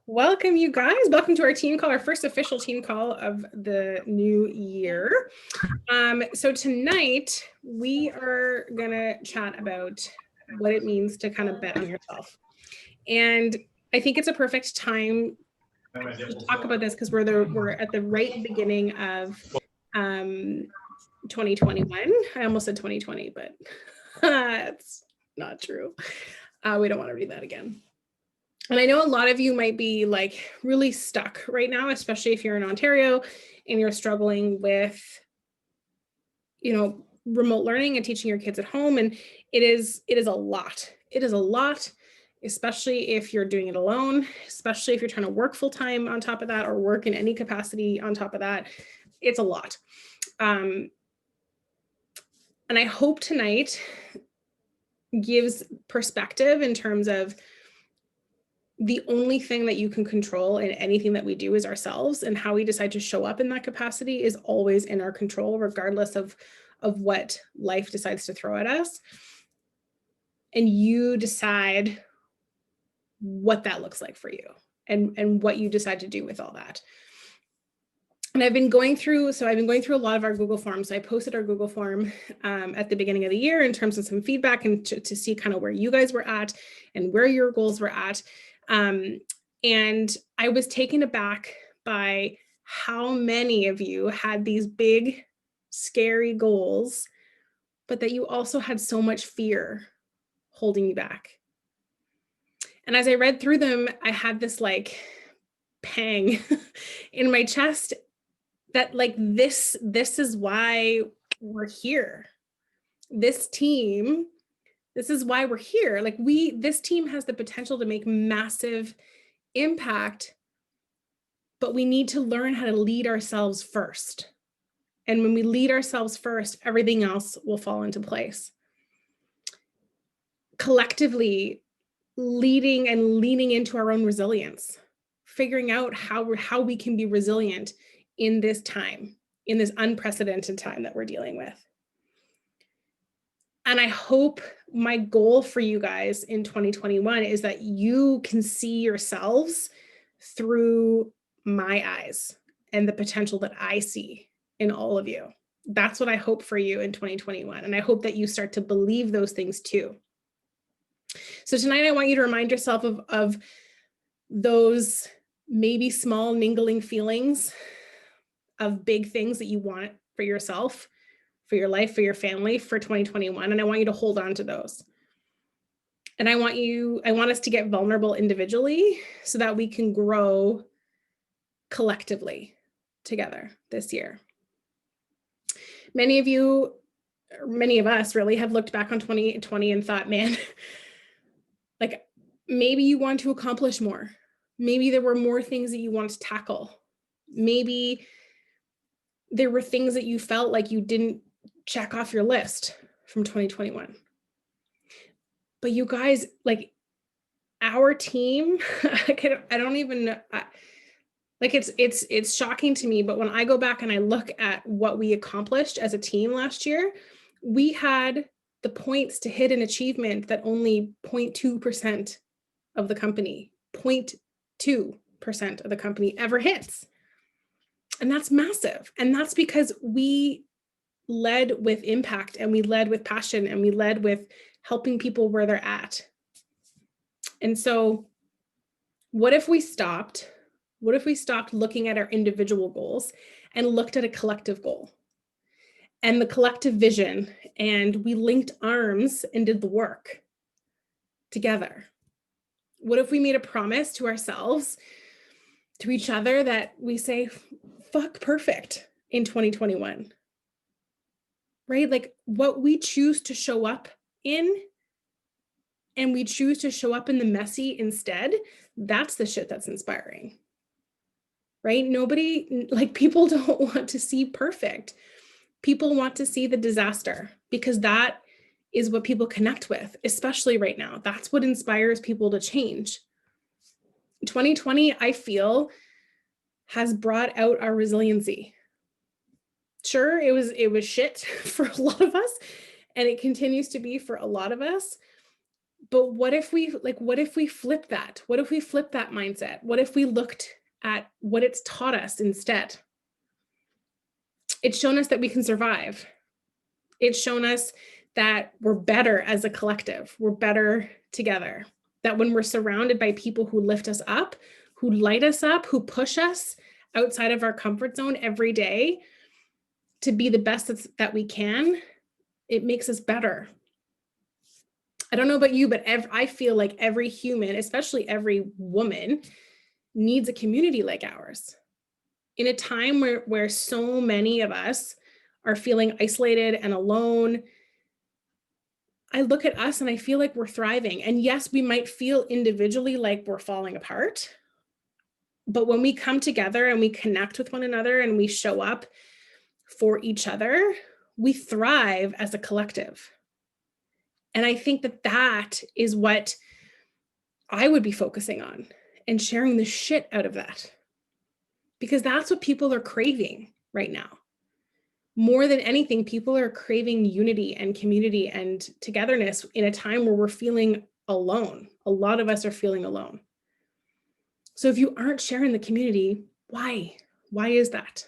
Welcome, you guys. Welcome to our team call, our first official team call of the new year. So tonight we are gonna chat about what it means to kind of bet on yourself. And I think it's a perfect time to talk about this because we're at the right beginning of 2021. I almost said 2020, but it's not true. We don't want to read that again. And I know a lot of you might be like really stuck right now, especially if you're in Ontario and you're struggling with, remote learning and teaching your kids at home. And it is a lot. It is a lot, especially if you're doing it alone, especially if you're trying to work full time on top of that or work in any capacity on top of that. It's a lot. And I hope tonight gives perspective in terms of the only thing that you can control in anything that we do is ourselves, and how we decide to show up in that capacity is always in our control, regardless of what life decides to throw at us. And you decide what that looks like for you and what you decide to do with all that. And I've been going through a lot of our Google Forms. So I posted our Google form at the beginning of the year in terms of some feedback and to see kind of where you guys were at and where your goals were at. And I was taken aback by how many of you had these big, scary goals, but that you also had so much fear holding you back. And as I read through them, I had this like pang in my chest that like, this is why we're here. This is why we're here. Like this team has the potential to make massive impact, but we need to learn how to lead ourselves first. And when we lead ourselves first, everything else will fall into place. Collectively, leading and leaning into our own resilience, figuring out how we can be resilient in this time, in this unprecedented time that we're dealing with. And I hope my goal for you guys in 2021 is that you can see yourselves through my eyes and the potential that I see in all of you. That's what I hope for you in 2021. And I hope that you start to believe those things too. So tonight I want you to remind yourself of those maybe small niggling feelings of big things that you want for yourself, for your life, for your family, for 2021. And I want you to hold on to those. And I want us to get vulnerable individually so that we can grow collectively together this year. Many of us really have looked back on 2020 and thought, man, like maybe you want to accomplish more. Maybe there were more things that you want to tackle. Maybe there were things that you felt like you didn't check off your list from 2021. But you guys, like our team, I don't even know. Like it's shocking to me, but when I go back and I look at what we accomplished as a team last year, we had the points to hit an achievement that only 0.2% of the company, 0.2% of the company ever hits. And that's massive. And that's because we led with impact and we led with passion and we led with helping people where they're at. And so what if we stopped looking at our individual goals and looked at a collective goal and the collective vision, and we linked arms and did the work together? What if we made a promise to ourselves, to each other, that we say, fuck perfect in 2021, right? Like what we choose to show up in, and we choose to show up in the messy instead, that's the shit that's inspiring. Right? People don't want to see perfect. People want to see the disaster because that is what people connect with, especially right now. That's what inspires people to change. 2020, I feel, has brought out our resiliency. Sure, it was shit for a lot of us, and it continues to be for a lot of us. But what if we flip that? What if we flip that mindset? What if we looked at what it's taught us instead? It's shown us that we can survive. It's shown us that we're better as a collective. We're better together. That when we're surrounded by people who lift us up, who light us up, who push us outside of our comfort zone every day to be the best that we can, it makes us better. I don't know about you, but I feel like every human, especially every woman, needs a community like ours. In a time where so many of us are feeling isolated and alone, I look at us and I feel like we're thriving. And yes, we might feel individually like we're falling apart. But when we come together and we connect with one another and we show up for each other, we thrive as a collective. And I think that that is what I would be focusing on and sharing the shit out of that. Because that's what people are craving right now. More than anything, people are craving unity and community and togetherness in a time where we're feeling alone. A lot of us are feeling alone. So if you aren't sharing the community, why? Why is that?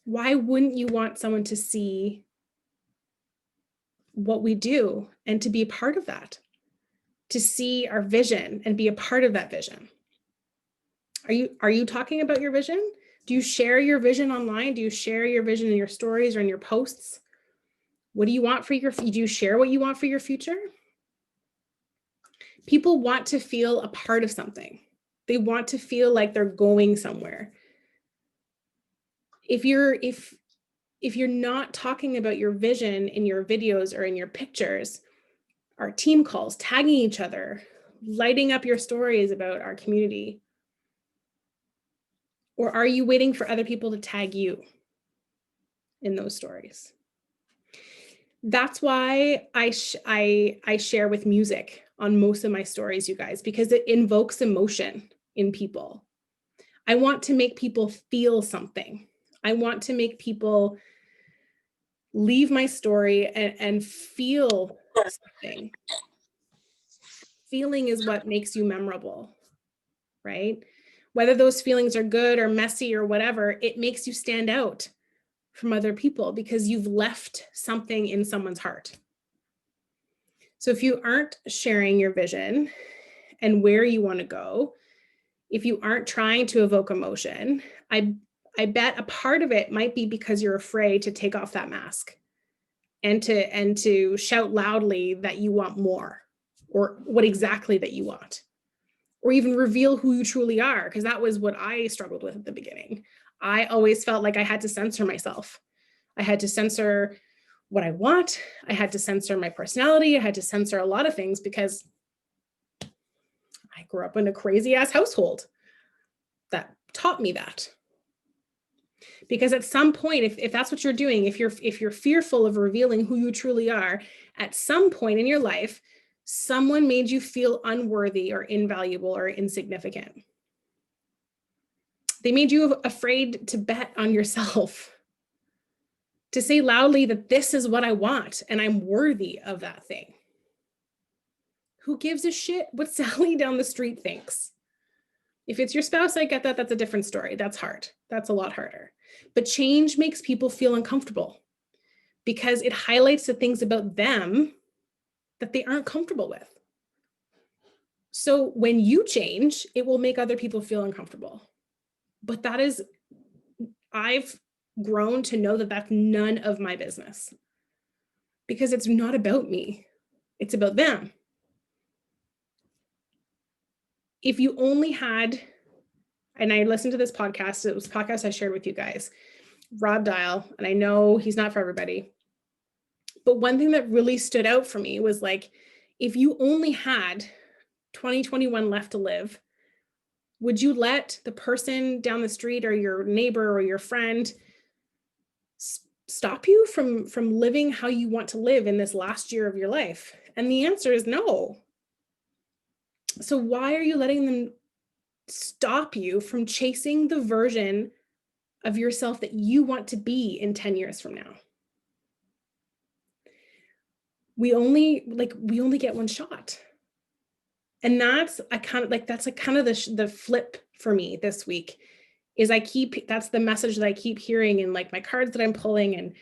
Why wouldn't you want someone to see what we do and to be a part of that? To see our vision and be a part of that vision? Are you talking about your vision? Do you share your vision online? Do you share your vision in your stories or in your posts? What do you want for do you share what you want for your future? People want to feel a part of something. They want to feel like they're going somewhere. If you're not talking about your vision in your videos or in your pictures, our team calls, tagging each other, lighting up your stories about our community, or are you waiting for other people to tag you in those stories? That's why I share with music on most of my stories, you guys, because it invokes emotion in people. I want to make people feel something. I want to make people leave my story and feel something. Feeling is what makes you memorable, right? Whether those feelings are good or messy or whatever, it makes you stand out from other people because you've left something in someone's heart. So if you aren't sharing your vision and where you want to go, if you aren't trying to evoke emotion, I bet a part of it might be because you're afraid to take off that mask and to shout loudly that you want more or what exactly that you want, or even reveal who you truly are, because that was what I struggled with at the beginning. I always felt like I had to censor myself. I had to censor what I want. I had to censor my personality. I had to censor a lot of things because I grew up in a crazy ass household that taught me that. Because at some point, if that's what you're doing, if you're fearful of revealing who you truly are, at some point in your life, someone made you feel unworthy or invaluable or insignificant. They made you afraid to bet on yourself, to say loudly that this is what I want and I'm worthy of that thing. Who gives a shit what Sally down the street thinks? If it's your spouse, I get that. That's a different story. That's hard. That's a lot harder. But change makes people feel uncomfortable because it highlights the things about them that they aren't comfortable with. So when you change, it will make other people feel uncomfortable. But I've grown to know that that's none of my business because it's not about me. It's about them. If you only had, and I listened to this podcast, it was a podcast I shared with you guys, Rob Dial, and I know he's not for everybody, but one thing that really stood out for me was like, if you only had 2021 left to live, would you let the person down the street or your neighbor or your friend stop you from living how you want to live in this last year of your life? And the answer is no. So why are you letting them stop you from chasing the version of yourself that you want to be in 10 years from now? we only get one shot. And that's kind of the flip for me this week is that's the message that I keep hearing in like my cards that I'm pulling and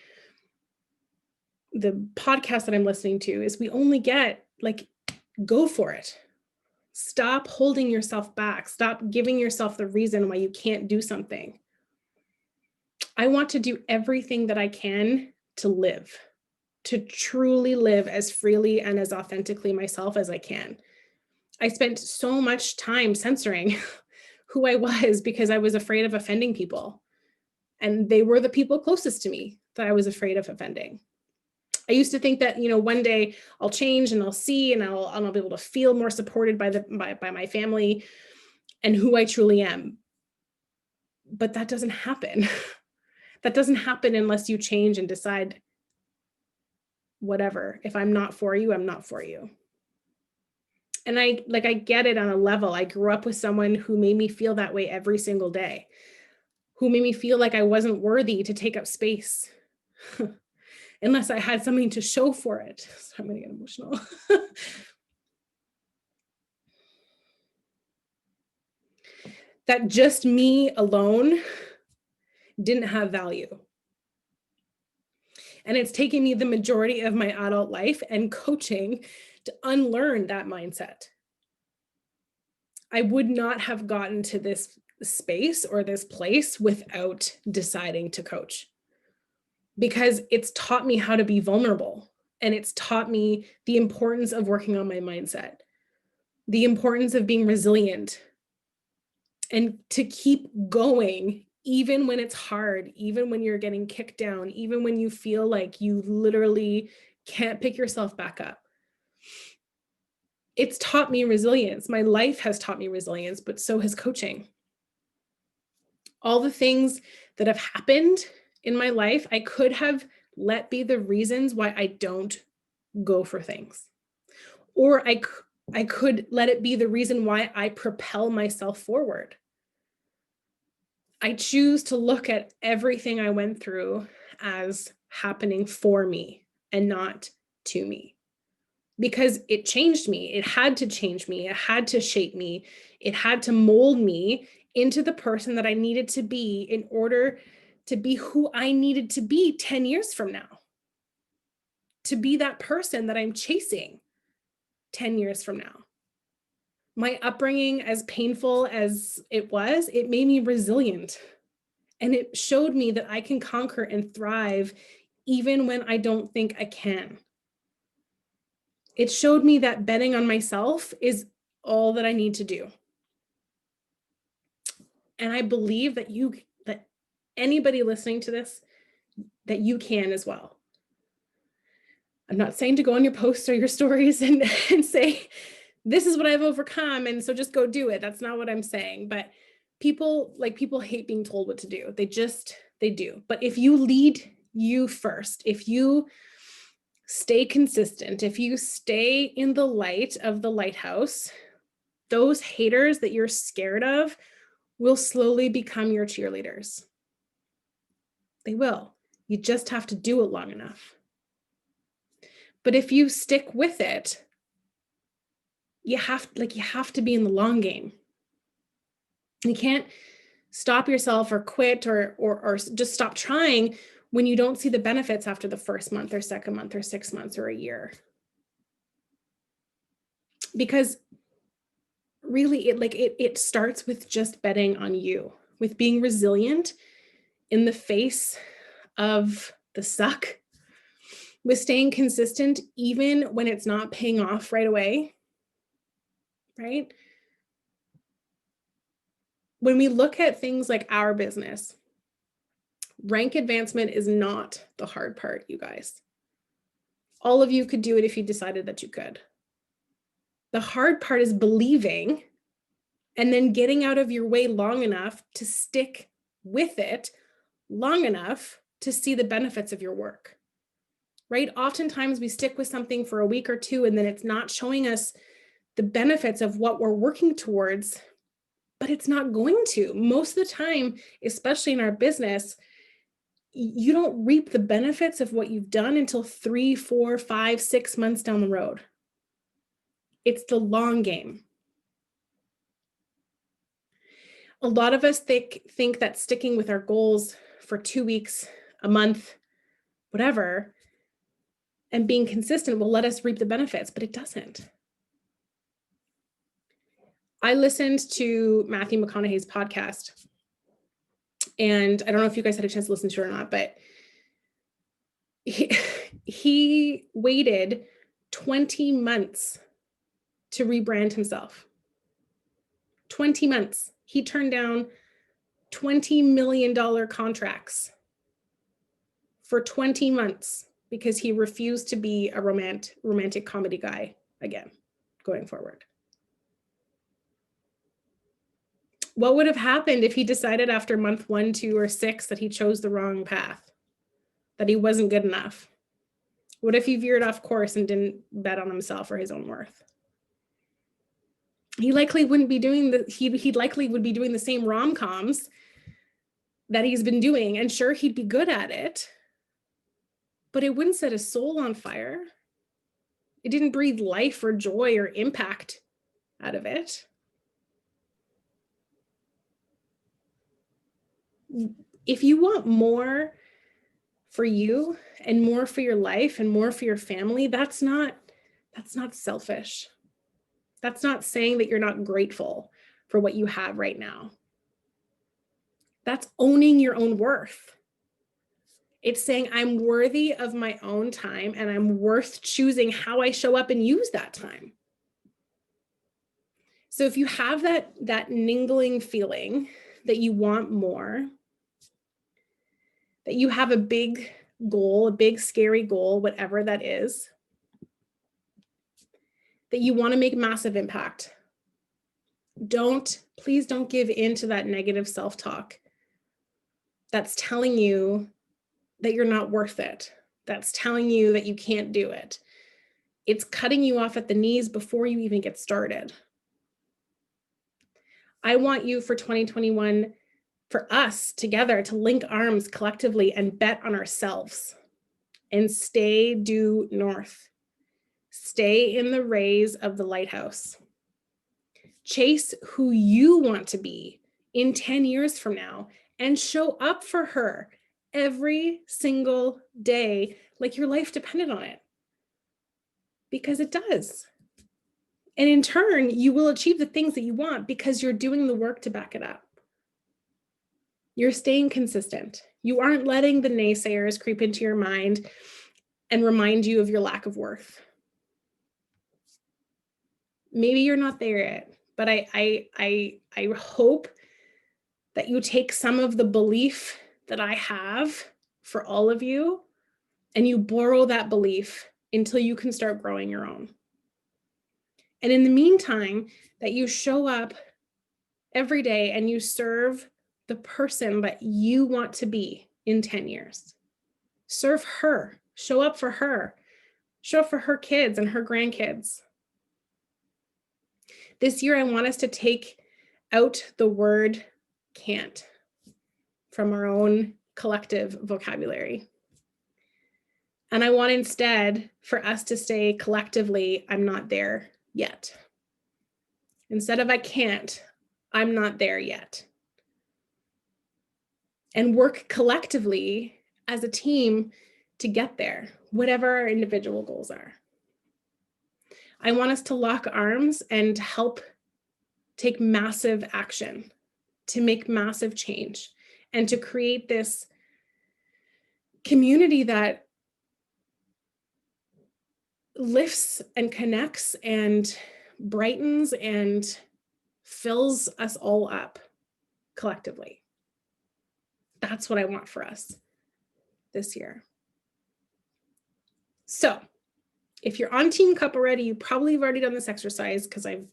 the podcast that I'm listening to is we only get go for it. Stop holding yourself back. Stop giving yourself the reason why you can't do something. I want to do everything that I can to live, to truly live as freely and as authentically myself as I can. I spent so much time censoring who I was because I was afraid of offending people. And they were the people closest to me that I was afraid of offending. I used to think that, one day I'll change and I'll see and I'll be able to feel more supported by my family and who I truly am. But that doesn't happen. That doesn't happen unless you change and decide, whatever, if I'm not for you, I'm not for you. And I get it on a level. I grew up with someone who made me feel that way every single day, who made me feel like I wasn't worthy to take up space unless I had something to show for it. So I'm going to get emotional. That just me alone didn't have value. And it's taken me the majority of my adult life and coaching to unlearn that mindset. I would not have gotten to this space or this place without deciding to coach, because it's taught me how to be vulnerable. And it's taught me the importance of working on my mindset, the importance of being resilient, and to keep going, even when it's hard, even when you're getting kicked down, even when you feel like you literally can't pick yourself back up. It's taught me resilience. My life has taught me resilience, but so has coaching. All the things that have happened in my life, I could have let be the reasons why I don't go for things. Or I could let it be the reason why I propel myself forward. I choose to look at everything I went through as happening for me and not to me, because it changed me. It had to change me. It had to shape me. It had to mold me into the person that I needed to be in order to be who I needed to be 10 years from now, to be that person that I'm chasing 10 years from now. My upbringing, as painful as it was, it made me resilient. And it showed me that I can conquer and thrive even when I don't think I can. It showed me that betting on myself is all that I need to do. And I believe that that anybody listening to this, that you can as well. I'm not saying to go on your posts or your stories and say, this is what I've overcome, and so just go do it. That's not what I'm saying. But people hate being told what to do. They do. But if you lead you first, if you stay consistent, if you stay in the light of the lighthouse, those haters that you're scared of will slowly become your cheerleaders. They will. You just have to do it long enough. But if you stick with it, you have to be in the long game. You can't stop yourself or quit or just stop trying when you don't see the benefits after the first month or second month or 6 months or a year. Because really it starts with just betting on you, with being resilient in the face of the suck, with staying consistent even when it's not paying off right away, right? When we look at things like our business, rank advancement is not the hard part, you guys. All of you could do it if you decided that you could. The hard part is believing and then getting out of your way long enough to stick with it long enough to see the benefits of your work, right? Oftentimes we stick with something for a week or two and then it's not showing us the benefits of what we're working towards, but it's not going to. Most of the time, especially in our business, you don't reap the benefits of what you've done until 3, 4, 5, 6 months down the road. It's the long game. A lot of us think that sticking with our goals for 2 weeks, a month, whatever, and being consistent will let us reap the benefits, but it doesn't. I listened to Matthew McConaughey's podcast, and I don't know if you guys had a chance to listen to it or not, but he waited 20 months to rebrand himself. 20 months. He turned down $20 million contracts for 20 months because he refused to be a romantic comedy guy again, going forward. What would have happened if he decided after month 1, 2, or 6 that he chose the wrong path, that he wasn't good enough? What if he veered off course and didn't bet on himself or his own worth? He likely wouldn't be doing he likely would be doing the same rom-coms that he's been doing, and sure, he'd be good at it, but it wouldn't set his soul on fire. It didn't breathe life or joy or impact out of it. If you want more for you and more for your life and more for your family, that's not selfish. That's not saying that you're not grateful for what you have right now. That's owning your own worth. It's saying I'm worthy of my own time and I'm worth choosing how I show up and use that time. So if you have that niggling feeling that you want more, that you have a big goal, a big scary goal, whatever that is, that you want to make massive impact, please don't give in to that negative self-talk that's telling you that you're not worth it, that's telling you that you can't do it. It's cutting you off at the knees before you even get started. I want you for 2021, for us together to link arms collectively and bet on ourselves and stay due north. Stay in the rays of the lighthouse. Chase who you want to be in 10 years from now and show up for her every single day like your life depended on it. Because it does. And in turn, you will achieve the things that you want because you're doing the work to back it up. You're staying consistent. You aren't letting the naysayers creep into your mind and remind you of your lack of worth. Maybe you're not there yet, but I hope that you take some of the belief that I have for all of you and you borrow that belief until you can start growing your own. And in the meantime, that you show up every day and you serve the person that you want to be in 10 years. Serve her, show up for her, show up for her kids and her grandkids. This year, I want us to take out the word can't from our own collective vocabulary. And I want instead for us to say collectively, I'm not there yet. Instead of I can't, I'm not there yet. And work collectively as a team to get there, whatever our individual goals are. I want us to lock arms and help take massive action, to make massive change, and to create this community that lifts and connects and brightens and fills us all up collectively. That's what I want for us this year. So if you're on Team Cup already, you probably have already done this exercise because I've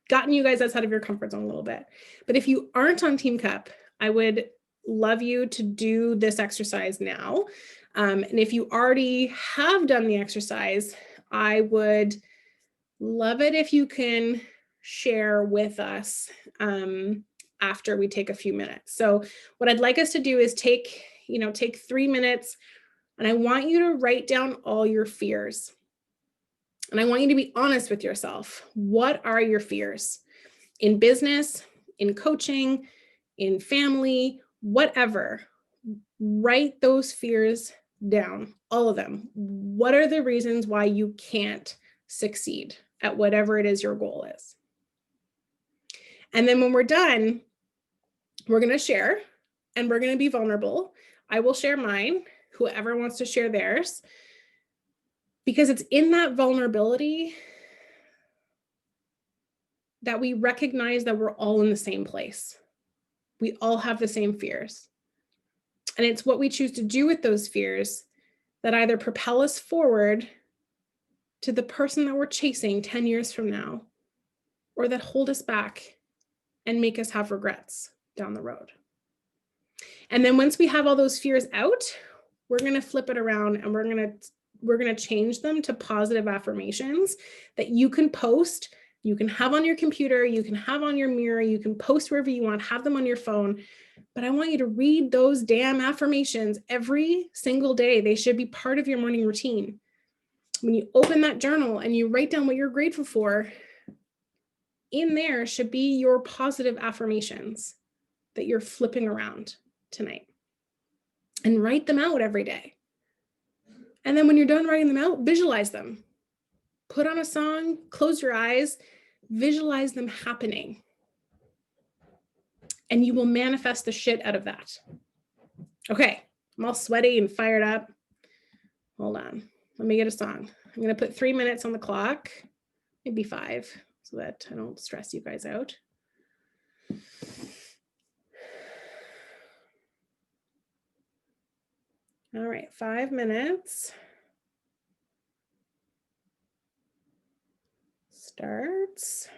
gotten you guys outside of your comfort zone a little bit. But if you aren't on Team Cup, I would love you to do this exercise now. And if you already have done the exercise, I would love it if you can share with us after we take a few minutes. So what I'd like us to do is take 3 minutes, and I want you to write down all your fears. And I want you to be honest with yourself. What are your fears? In business, in coaching, in family, whatever. Write those fears down, all of them. What are the reasons why you can't succeed at whatever it is your goal is? And then when we're done, we're going to share and we're going to be vulnerable. I will share mine, whoever wants to share theirs, because it's in that vulnerability that we recognize that we're all in the same place. We all have the same fears. And it's what we choose to do with those fears that either propel us forward to the person that we're chasing 10 years from now, or that hold us back and make us have regrets down the road. And then once we have all those fears out, we're going to flip it around and we're going to change them to positive affirmations that you can post, you can have on your computer, you can have on your mirror, you can post wherever you want, have them on your phone. But I want you to read those damn affirmations every single day. They should be part of your morning routine. When you open that journal and you write down what you're grateful for, in there should be your positive affirmations that you're flipping around tonight. And write them out every day. And then when you're done writing them out, visualize them. Put on a song, close your eyes, visualize them happening. And you will manifest the shit out of that. Okay, I'm all sweaty and fired up. Hold on, let me get a song. I'm going to put 3 minutes on the clock, maybe 5, so that I don't stress you guys out. All right, 5 minutes. Starts.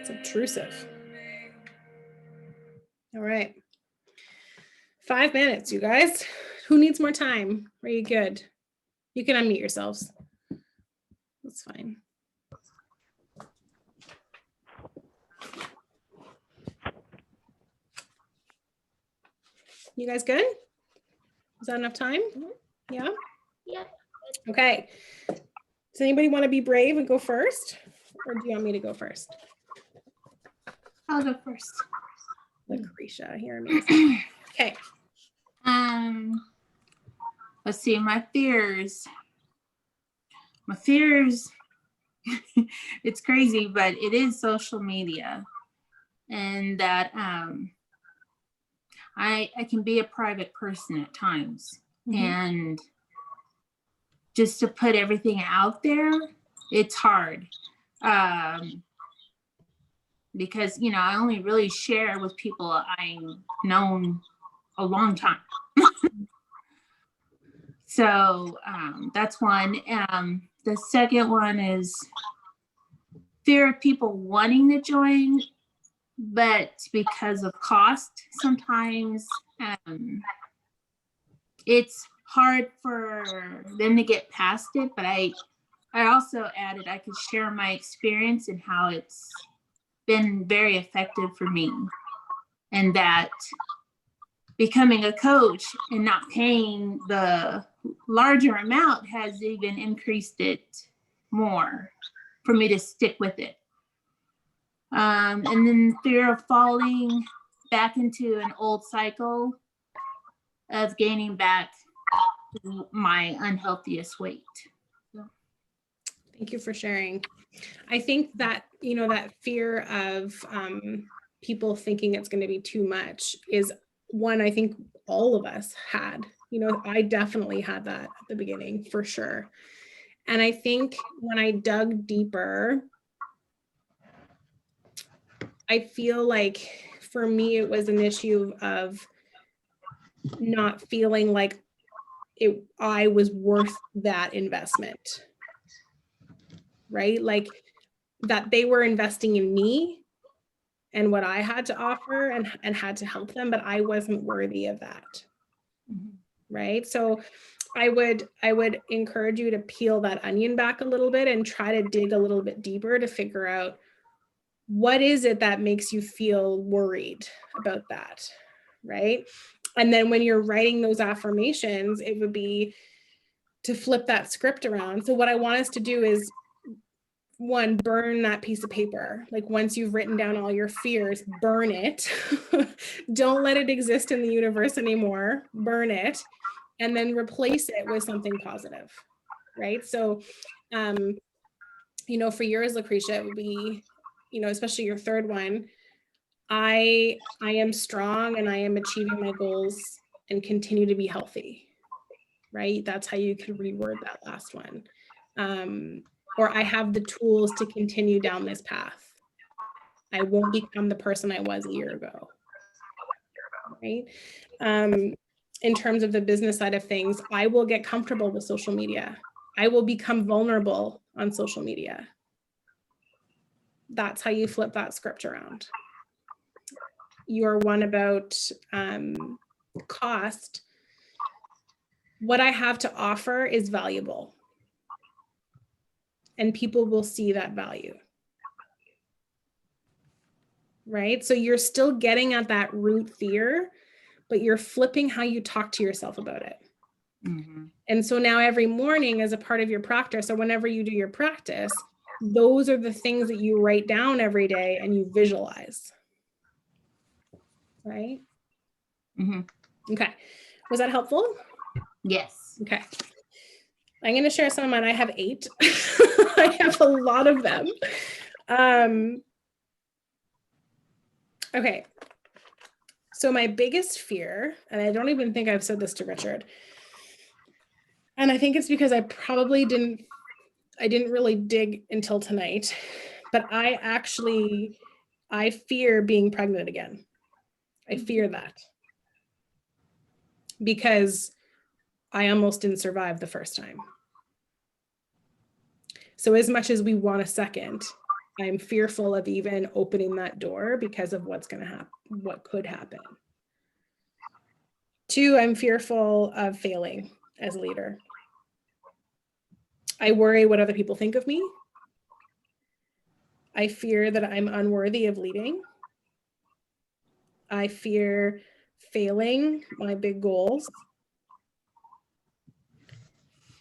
It's obtrusive. All right. 5 minutes, you guys. Who needs more time? Are you good? You can unmute yourselves. That's fine. You guys good? Is that enough time? Yeah? Yeah. Okay. Does anybody want to be brave and go first? Or do you want me to go first? I'll go first. Lucretia, you're amazing. Okay. Let's see, my fears. It's crazy, but it is social media. And that I can be a private person at times. Mhm. And just to put everything out there, it's hard. Because, you know, I only really share with people I've known a long time. So that's one. The second one is fear of people wanting to join, but because of cost, sometimes it's hard for them to get past it. But I also added I could share my experience and how it's been very effective for me, and that becoming a coach and not paying the larger amount has even increased it more for me to stick with it. And then fear of falling back into an old cycle of gaining back my unhealthiest weight. So. Thank you for sharing. I think that, you know, that fear of people thinking it's going to be too much is one I think all of us had. You know, I definitely had that at the beginning for sure. And I think when I dug deeper, I feel like for me, it was an issue of not feeling like I was worth that investment, right? Like that they were investing in me and what I had to offer and had to help them, but I wasn't worthy of that. Mm-hmm. Right? So I would encourage you to peel that onion back a little bit and try to dig a little bit deeper to figure out what is it that makes you feel worried about that, right? And then when you're writing those affirmations, it would be to flip that script around. So what I want us to do is one, burn that piece of paper. Like once you've written down all your fears, burn it. Don't let it exist in the universe anymore. Burn it, and then replace it with something positive, right? So, for yours, Lucretia, it would be, especially your third one. I am strong and I am achieving my goals and continue to be healthy, right? That's how you can reword that last one. Or I have the tools to continue down this path. I won't become the person I was a year ago, right? In terms of the business side of things, I will get comfortable with social media. I will become vulnerable on social media. That's how you flip that script around. Your one about cost, what I have to offer is valuable, and people will see that value, right? So you're still getting at that root fear, but you're flipping how you talk to yourself about it. Mm-hmm. And so now every morning as a part of your practice, or whenever you do your practice, those are the things that you write down every day and you visualize, right? Mm-hmm. Okay. Was that helpful? Yes. Okay. I'm going to share some of mine. I have 8. I have a lot of them. Okay. So my biggest fear, and I don't even think I've said this to Richard, and I think it's because I probably didn't really dig until tonight, but I fear being pregnant again. I fear that because I almost didn't survive the first time. So as much as we want a second, I'm fearful of even opening that door because of what's going to happen, what could happen. 2, I'm fearful of failing as a leader. I worry what other people think of me. I fear that I'm unworthy of leading. I fear failing my big goals.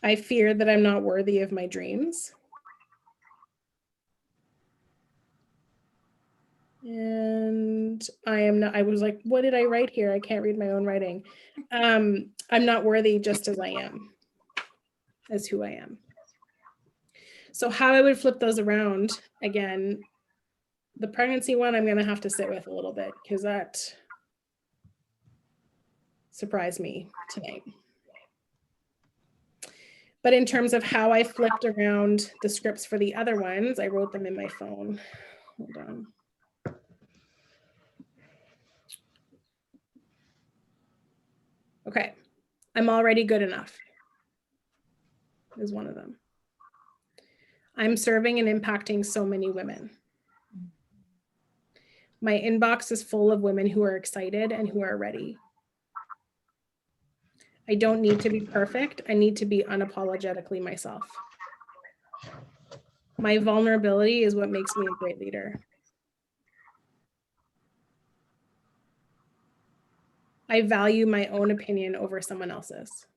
I fear that I'm not worthy of my dreams. And I was like, what did I write here? I can't read my own writing. I'm not worthy just as I am, as who I am. So how I would flip those around, again, the pregnancy one, I'm going to have to sit with a little bit because that surprised me tonight. But in terms of how I flipped around the scripts for the other ones, I wrote them in my phone. Hold on. Okay. I'm already good enough is one of them. I'm serving and impacting so many women. My inbox is full of women who are excited and who are ready. I don't need to be perfect. I need to be unapologetically myself. My vulnerability is what makes me a great leader. I value my own opinion over someone else's.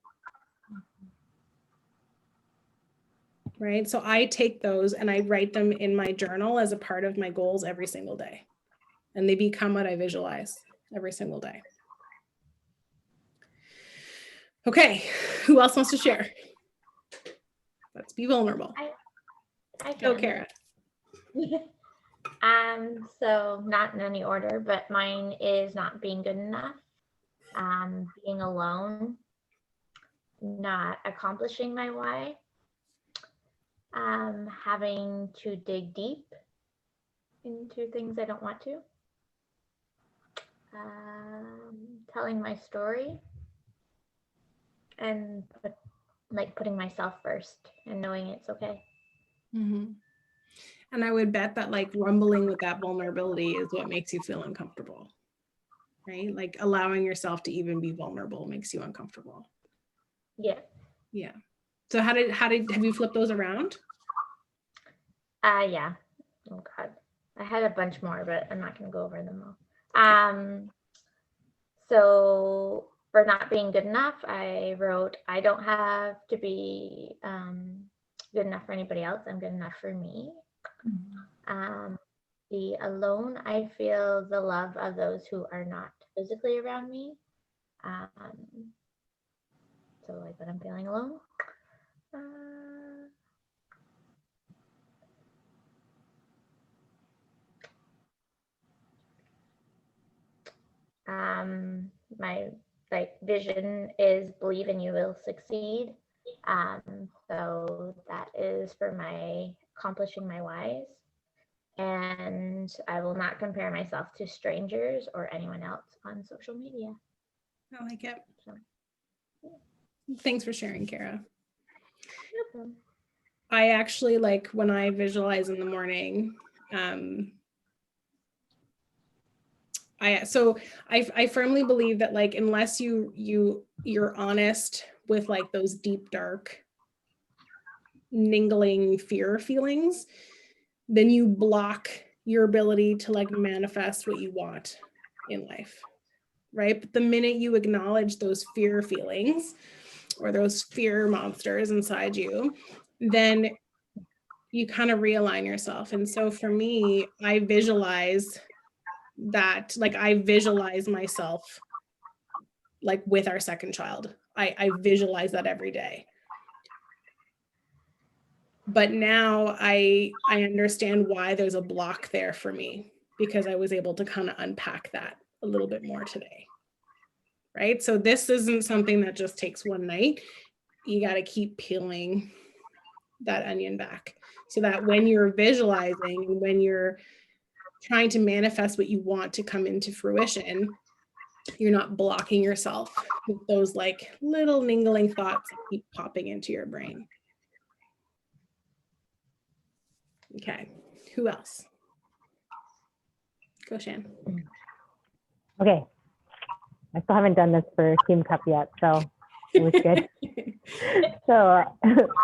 Right? So I take those and I write them in my journal as a part of my goals every single day. And they become what I visualize every single day. Okay, who else wants to share? Let's be vulnerable. I Go, can. Kara. So not in any order, but mine is not being good enough, being alone, not accomplishing my why, having to dig deep into things I don't want to, telling my story, and putting myself first and knowing it's okay. Mm-hmm. And I would bet that like rumbling with that vulnerability is what makes you feel uncomfortable, right? Like allowing yourself to even be vulnerable makes you uncomfortable. Yeah. Yeah. So have you flipped those around? Yeah. Oh God. I had a bunch more, but I'm not going to go over them all. So for not being good enough, I wrote, I don't have to be good enough for anybody else. I'm good enough for me. The alone, I feel the love of those who are not physically around me. So like when I'm feeling alone. My like vision is believe and you will succeed. So that is for my accomplishing my whys. And I will not compare myself to strangers or anyone else on social media. I like it. So, Thanks for sharing, Kara. no problem. I actually like when I visualize in the morning. I firmly believe that like unless you're honest with like those deep dark niggling fear feelings, then you block your ability to like manifest what you want in life, right? But the minute you acknowledge those fear feelings or those fear monsters inside you, then you kind of realign yourself. And so for me, I visualize that, like I visualize myself like with our second child. I visualize that every day. But now I understand why there's a block there for me, because I was able to kind of unpack that a little bit more today. Right? So this isn't something that just takes one night. You got to keep peeling that onion back so that when you're visualizing and when you're trying to manifest what you want to come into fruition, you're not blocking yourself with those like little niggling thoughts that keep popping into your brain. Okay, who else? Go, Shan. Okay. I still haven't done this for Team Cup yet, so it was good. So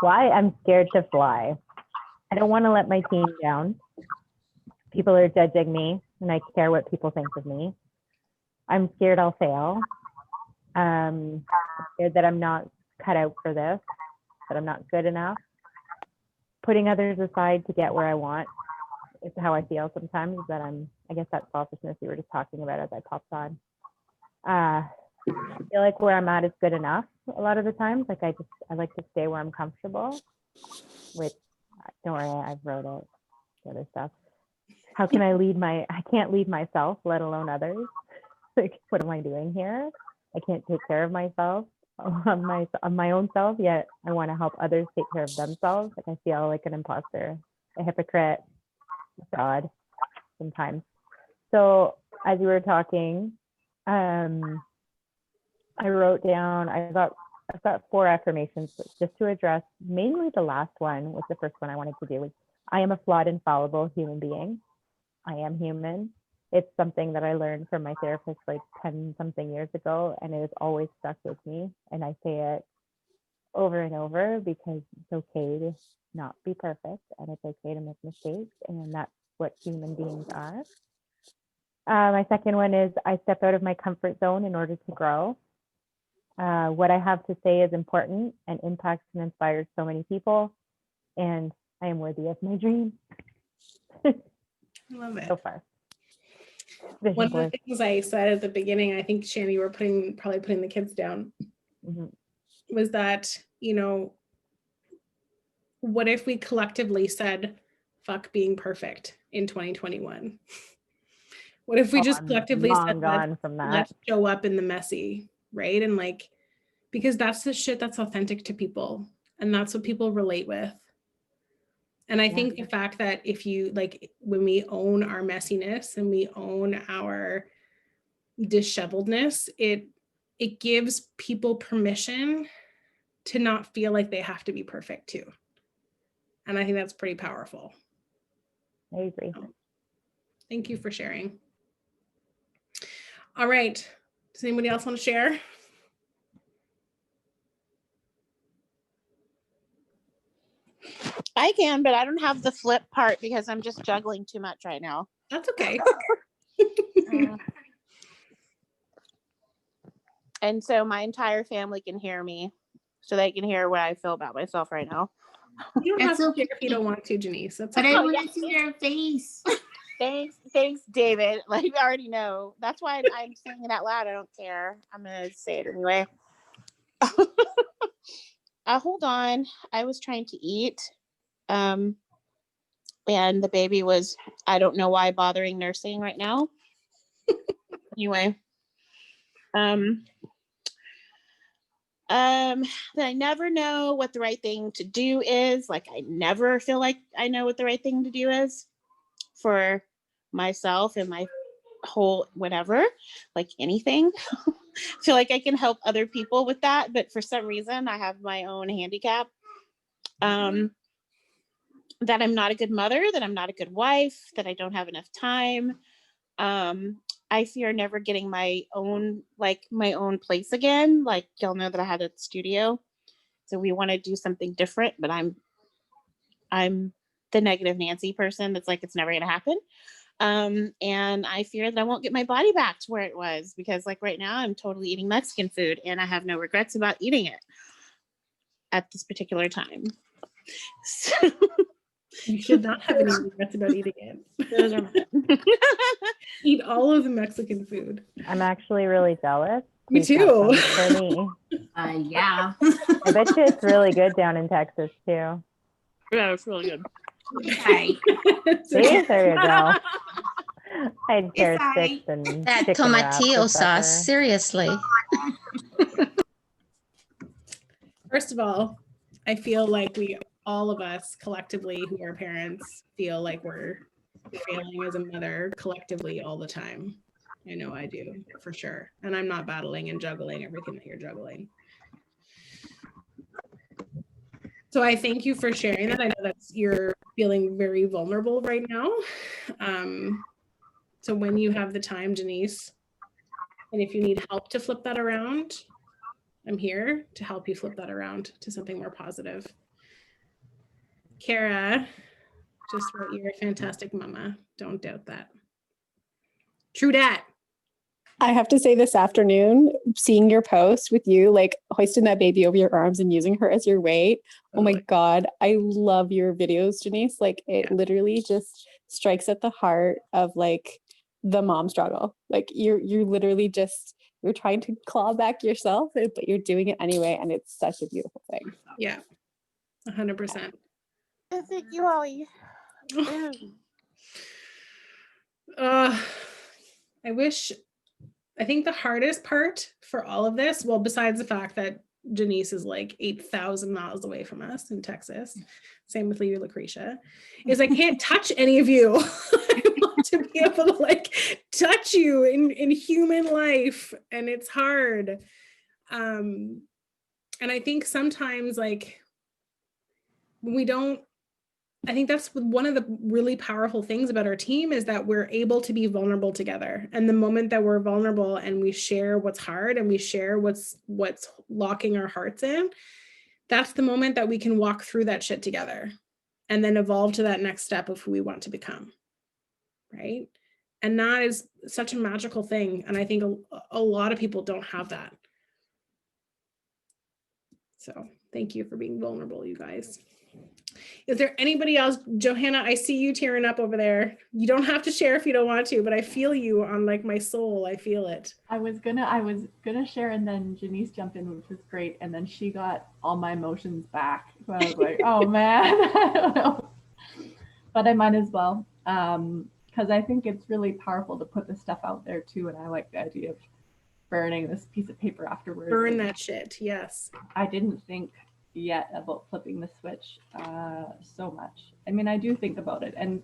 why I'm scared to fly. I don't want to let my team down. People are judging me and I care what people think of me. I'm scared I'll fail. I'm scared that I'm not cut out for this, that I'm not good enough. Putting others aside to get where I want is how I feel sometimes, that I guess that selfishness you were just talking about as I popped on. I feel like where I'm at is good enough a lot of the times. Like I like to stay where I'm comfortable, which don't worry, I've wrote it, the other stuff. How can I can't lead myself, let alone others. Like, what am I doing here? I can't take care of myself on my own self, yet I want to help others take care of themselves. Like I feel like an imposter, a hypocrite, a fraud sometimes. So as we were talking, I wrote down, I've got 4 affirmations just to address mainly the last one was the first one I wanted to do. Was, I am a flawed and fallible human being. I am human. It's something that I learned from my therapist like 10 something years ago, and it has always stuck with me. And I say it over and over because it's okay to not be perfect and it's okay to make mistakes, and that's what human beings are. My second one is I step out of my comfort zone in order to grow. What I have to say is important and impacts and inspires so many people, and I am worthy of my dream. I love it. So far. One of the things I said at the beginning, I think Shanny, you were probably putting the kids down, was that, you know, what if we collectively said, fuck being perfect in 2021? What if we just collectively said, let's show up in the messy, right? And like, because that's the shit that's authentic to people and that's what people relate with. And I think the fact that if you like, when we own our messiness and we own our disheveledness, it gives people permission to not feel like they have to be perfect too. And I think that's pretty powerful. I agree. Thank you for sharing. All right. Does anybody else want to share? I can, but I don't have the flip part because I'm just juggling too much right now. That's okay. And so my entire family can hear me, so they can hear what I feel about myself right now. You don't have That's to okay. share if you don't want to, Janice. That's But okay. I Oh, want yeah. to see their face. Thanks, David. Like I already know. That's why I'm saying it out loud. I don't care. I'm gonna say it anyway. Hold on. I was trying to eat. And the baby was, I don't know why, bothering nursing right now. Anyway. That I never know what the right thing to do is. Like I never feel like I know what the right thing to do is for myself and my whole whatever, like anything. Feel like I can help other people with that, but for some reason I have my own handicap. That I'm not a good mother, that I'm not a good wife, that I don't have enough time. I fear never getting my own place again. Like y'all know that I had a studio, so we want to do something different, but I'm the negative Nancy person that's like it's never gonna happen. And I fear that I won't get my body back to where it was, because like right now I'm totally eating Mexican food and I have no regrets about eating it at this particular time. So, You should not have any regrets about eating it. those are mine. Eat all of the Mexican food. I'm actually really jealous. Me Please have too. some for me. Yeah. I bet you it's really good down in Texas too. Yeah, it's really good. Okay. See, there you go. I had It's carrot all right. sticks and That chicken wrap for tomatillo supper. sauce, seriously. First of all, I feel like all of us collectively who are parents feel like we're failing as a mother collectively all the time. I know I do for sure. And I'm not battling and juggling everything that you're juggling. So I thank you for sharing that. I know you're feeling very vulnerable right now. So when you have the time, Janice, and if you need help to flip that around, I'm here to help you flip that around to something more positive. Kara, just wrote, you're a fantastic mama. Don't doubt that. True dat. I have to say this afternoon, seeing your post with you, like hoisting that baby over your arms and using her as your weight. Oh my God, I love your videos, Janice. Like it literally just strikes at the heart of like the mom struggle. Like you're literally just, you're trying to claw back yourself, but you're doing it anyway. And it's such a beautiful thing. Yeah, 100%. Thank you, Holly. I think the hardest part for all of this, well, besides the fact that Janice is like 8,000 miles away from us in Texas, same with you, Lucretia, is I can't touch any of you. I want to be able to like touch you in human life, and it's hard. And I think sometimes like we don't, I think that's one of the really powerful things about our team is that we're able to be vulnerable together. And the moment that we're vulnerable and we share what's hard and we share what's locking our hearts in, that's the moment that we can walk through that shit together and then evolve to that next step of who we want to become. Right. And that is such a magical thing. And I think a lot of people don't have that. So thank you for being vulnerable, you guys. Is there anybody else? Johanna, I see you tearing up over there. You don't have to share if you don't want to, but I feel you on like my soul. I feel it. I was gonna share, and then Janice jumped in, which was great, and then she got all my emotions back. So I was like, oh man, I don't know. But I might as well, because I think it's really powerful to put this stuff out there too, and I like the idea of burning this piece of paper afterwards. Burn that shit, yes. I didn't think yet about flipping the switch so much. I mean, I do think about it, and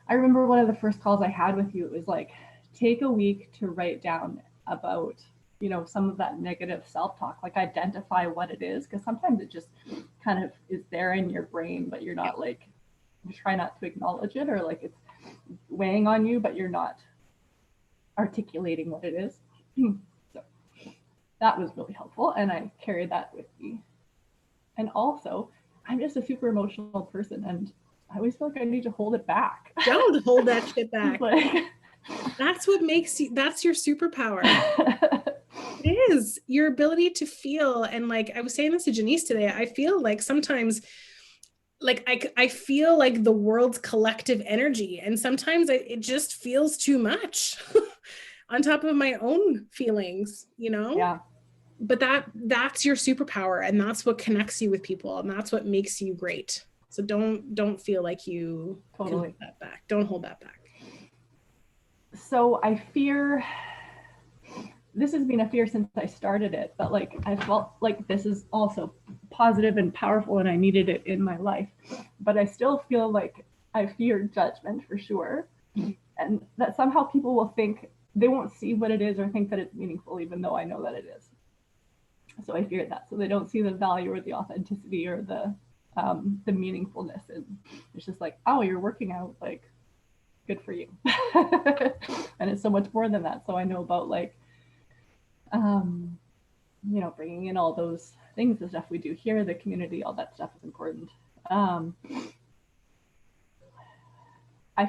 I remember one of the first calls I had with you, it was like, take a week to write down about, you know, some of that negative self-talk, like identify what it is, because sometimes it just kind of is there in your brain, but you're not like, you try not to acknowledge it, or like it's weighing on you, but you're not articulating what it is. So that was really helpful, and I carried that with me. And also, I'm just a super emotional person, and I always feel like I need to hold it back. Don't hold that shit back. Like, that's what makes you, that's your superpower. It is your ability to feel. And like I was saying this to Janice today, I feel like sometimes like I feel like the world's collective energy, and sometimes it just feels too much on top of my own feelings, you know? Yeah. But that's your superpower, and that's what connects you with people, and that's what makes you great. So don't feel like you can Totally. hold that back. Don't hold that back. So I fear, this has been a fear since I started it, but like I felt like this is also positive and powerful and I needed it in my life. But I still feel like I fear judgment for sure. And that somehow people will think they won't see what it is or think that it's meaningful, even though I know that it is. So I fear that. So they don't see the value or the authenticity or the meaningfulness. And it's just like, oh, you're working out, like, good for you. And it's so much more than that. So I know about like, you know, bringing in all those things, the stuff we do here, the community, all that stuff is important. I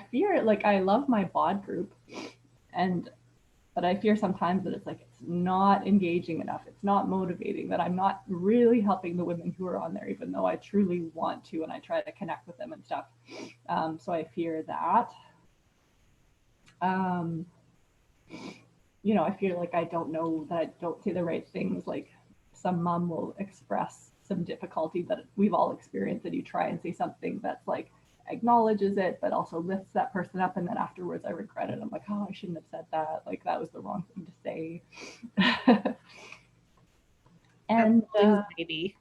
fear, like, I love my bod group, but I fear sometimes that it's like, it's not engaging enough. It's not motivating, that I'm not really helping the women who are on there, even though I truly want to, and I try to connect with them and stuff. So I fear that. You know, I feel like I don't know that I don't say the right things. Like some mom will express some difficulty that we've all experienced, and you try and say something that's like acknowledges it, but also lifts that person up. And then afterwards I regret it. I'm like, oh, I shouldn't have said that. Like that was the wrong thing to say. And Anxiety.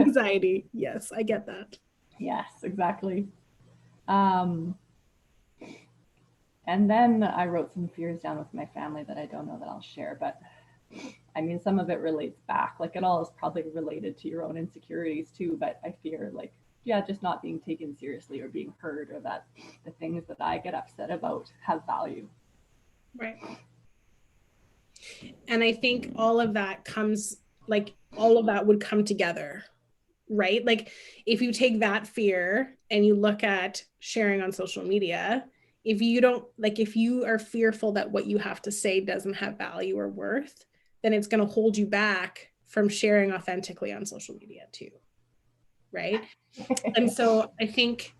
Anxiety. Yes, I get that. Yes, exactly. And then I wrote some fears down with my family that I don't know that I'll share, but I mean, some of it relates back, like it all is probably related to your own insecurities too, but I fear like, yeah, just not being taken seriously or being heard, or that the things that I get upset about have value. Right. And I think all of that comes, like all of that would come together, right? Like if you take that fear and you look at sharing on social media, if you are fearful that what you have to say doesn't have value or worth, then it's going to hold you back from sharing authentically on social media too, right? And so I think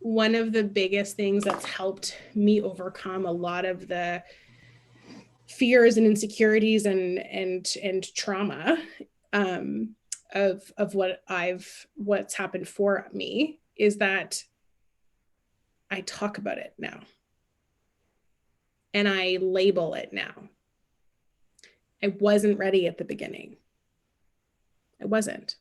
one of the biggest things that's helped me overcome a lot of the fears and insecurities and trauma of what's happened for me is that I talk about it now and I label it now. I wasn't ready at the beginning. I wasn't.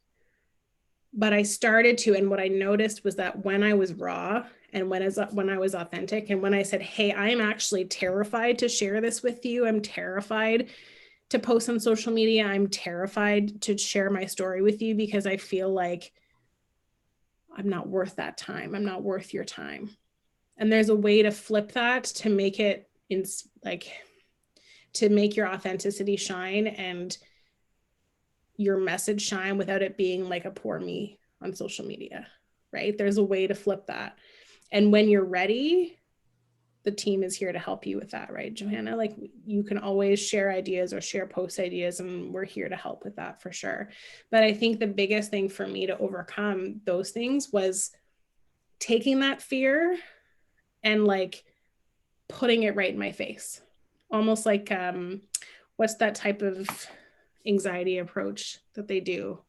But I started to, and what I noticed was that when I was raw and when I was authentic, and when I said, hey, I am actually terrified to share this with you. I'm terrified to post on social media. I'm terrified to share my story with you because I feel like I'm not worth that time. I'm not worth your time. And there's a way to flip that to make it to make your authenticity shine and your message shine without it being like a poor me on social media, right? There's a way to flip that. And when you're ready, the team is here to help you with that, right, Johanna? Like you can always share ideas or share post ideas, and we're here to help with that for sure. But I think the biggest thing for me to overcome those things was taking that fear and like putting it right in my face. Almost like, what's that type of anxiety approach that they do?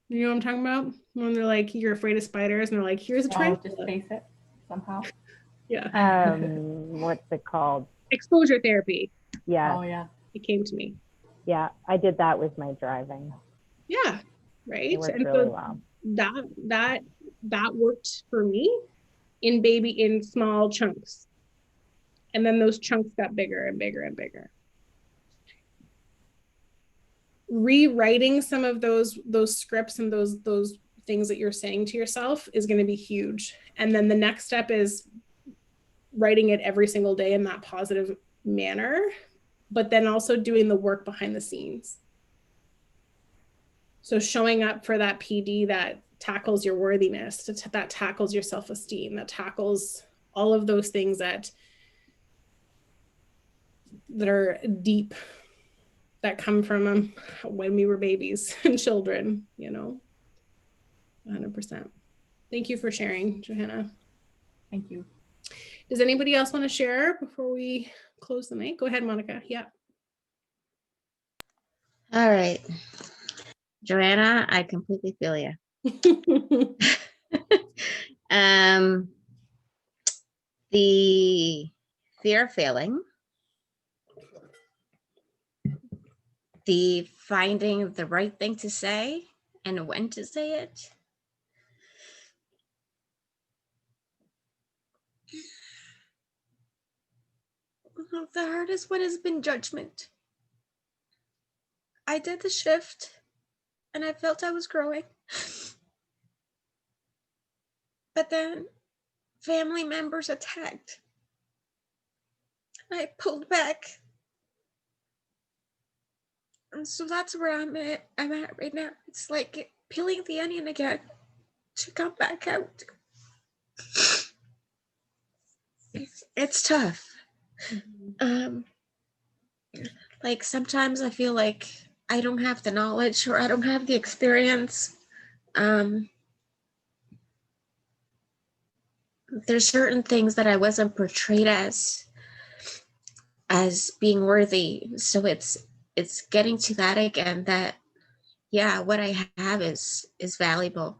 You know what I'm talking about? When they're like, you're afraid of spiders, and they're like, here's a tarantula. Just face it somehow. Yeah. What's it called? Exposure therapy. Yeah. Oh yeah. It came to me. Yeah, I did that with my driving. Yeah. Right. It worked And really so well. that worked for me in small chunks. And then those chunks got bigger and bigger and bigger. Rewriting some of those scripts and those things that you're saying to yourself is going to be huge. And then the next step is writing it every single day in that positive manner, but then also doing the work behind the scenes. So showing up for that PD that tackles your worthiness, that tackles your self-esteem, that tackles all of those things that are deep that come from when we were babies and children, 100%. Thank you for sharing, Johanna. Thank you. Does anybody else want to share before we close the night? Go ahead, Monica. Yeah. All right. Joanna, I completely feel you. The fear of failing, the finding the right thing to say and when to say it. The hardest one has been judgment. I did the shift and I felt I was growing. But then family members attacked. I pulled back. And so that's where I'm at right now. It's like peeling the onion again to come back out. It's tough. Like sometimes I feel like I don't have the knowledge or I don't have the experience. There's certain things that I wasn't portrayed as being worthy. So it's getting to that again, that yeah, what I have is valuable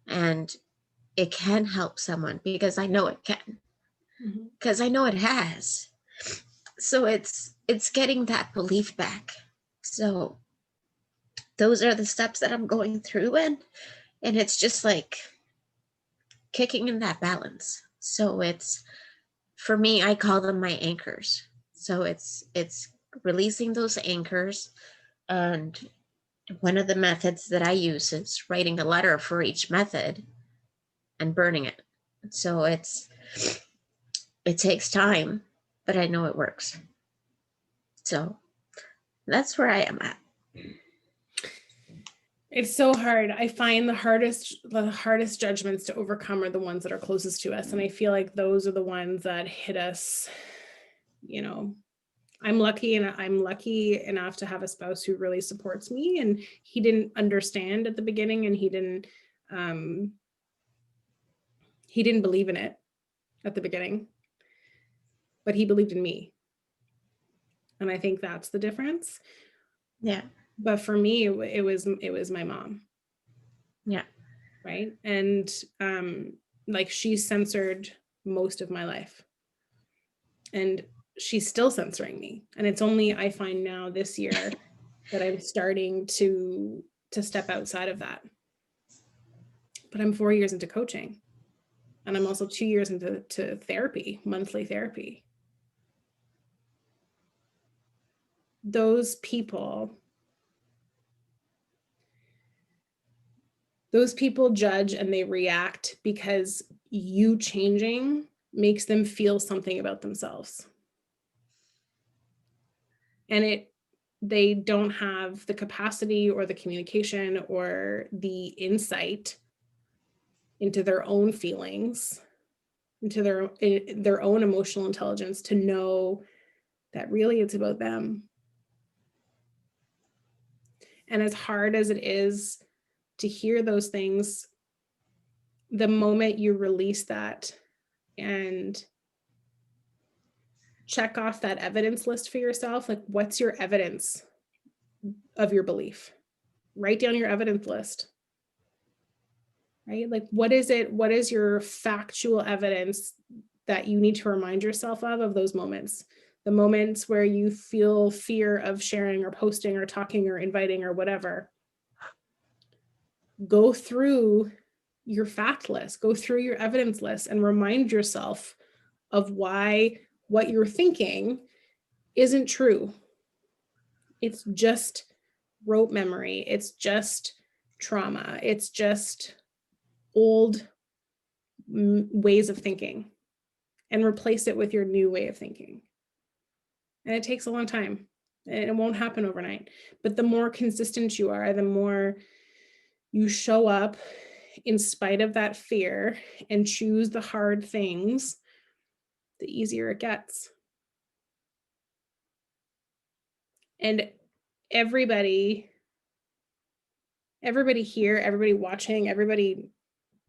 and it can help someone, because I know it can, because I know it has. So it's getting that belief back. So those are the steps that I'm going through, and it's just like kicking in that balance. So it's, for me, I call them my anchors. So it's releasing those anchors. And one of the methods that I use is writing a letter for each method and burning it. So it takes time, but I know it works. So that's where I am at. It's so hard. I find the hardest judgments to overcome are the ones that are closest to us. And I feel like those are the ones that hit us. I'm lucky enough to have a spouse who really supports me, and he didn't understand at the beginning, and he didn't believe in it at the beginning, but he believed in me. And I think that's the difference. Yeah. But for me, it was my mom. Yeah. Right. And like, she censored most of my life, and she's still censoring me. And it's only, I find now this year that I'm starting to step outside of that. But I'm 4 years into coaching, and I'm also 2 years into therapy, monthly therapy. Those people judge and they react because you changing makes them feel something about themselves. And they don't have the capacity or the communication or the insight into their own feelings, into their own emotional intelligence, to know that really it's about them. And as hard as it is to hear those things, the moment you release that and check off that evidence list for yourself, like, what's your evidence of your belief? Write down your evidence list, right? Like, what is it? What is your factual evidence that you need to remind yourself of those moments? The moments where you feel fear of sharing or posting or talking or inviting or whatever. Go through your fact list, go through your evidence list, and remind yourself of why what you're thinking isn't true. It's just rote memory. It's just trauma. It's just old ways of thinking, and replace it with your new way of thinking. And it takes a long time, and it won't happen overnight. But the more consistent you are, the more you show up in spite of that fear and choose the hard things, the easier it gets. And everybody here, everybody watching, everybody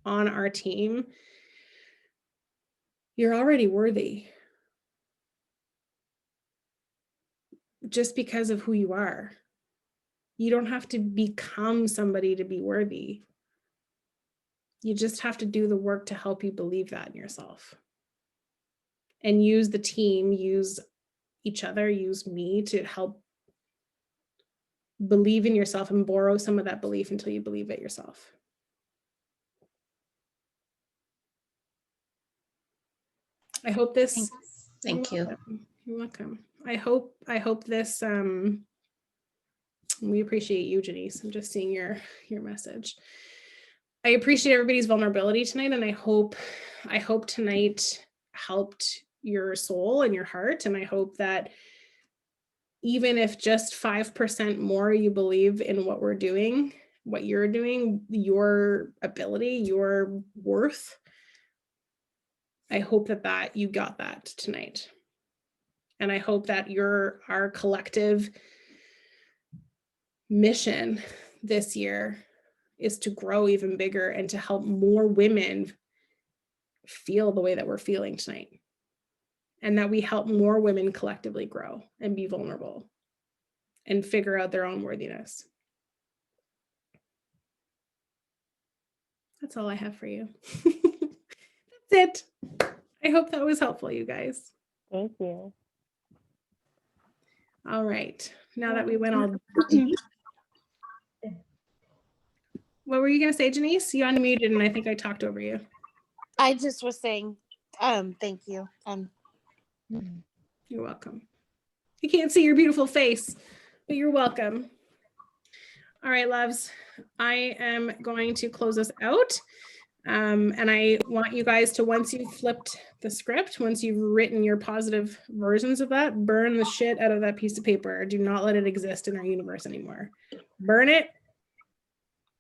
on our team, you're already worthy just because of who you are. You don't have to become somebody to be worthy. You just have to do the work to help you believe that in yourself. And use the team, use each other, use me to help believe in yourself and borrow some of that belief until you believe it yourself. I hope this. Thank you. You're welcome. I hope this. We appreciate you, Janice. I'm just seeing your message. I appreciate everybody's vulnerability tonight, and I hope tonight helped your soul and your heart. And I hope that even if just 5% more you believe in what we're doing, what you're doing, your ability, your worth, I hope that you got that tonight. And I hope that our collective mission this year is to grow even bigger and to help more women feel the way that we're feeling tonight. And that we help more women collectively grow and be vulnerable and figure out their own worthiness. That's all I have for you. That's it. I hope that was helpful, you guys. Thank you. All right. Now that we went all deep. What were you going to say, Janice? You unmuted and I think I talked over you. I just was saying, thank you. You're welcome. You can't see your beautiful face, but you're welcome. All right, loves. I am going to close this out. And I want you guys to, once you've flipped the script, once you've written your positive versions of that, burn the shit out of that piece of paper. Do not let it exist in our universe anymore. Burn it,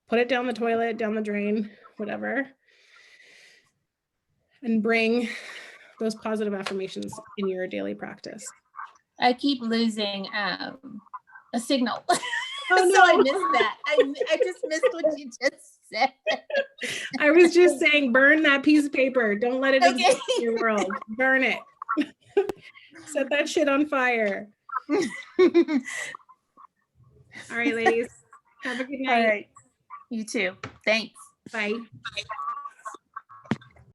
put it down the toilet, down the drain, whatever, and bring those positive affirmations in your daily practice. I keep losing a signal. Oh, So I no. missed that. I just missed what you just said. I was just saying, burn that piece of paper. Don't let it exist in your world. Burn it. Set that shit on fire. All right, ladies. Have a good night. All right. You too. Thanks. Bye.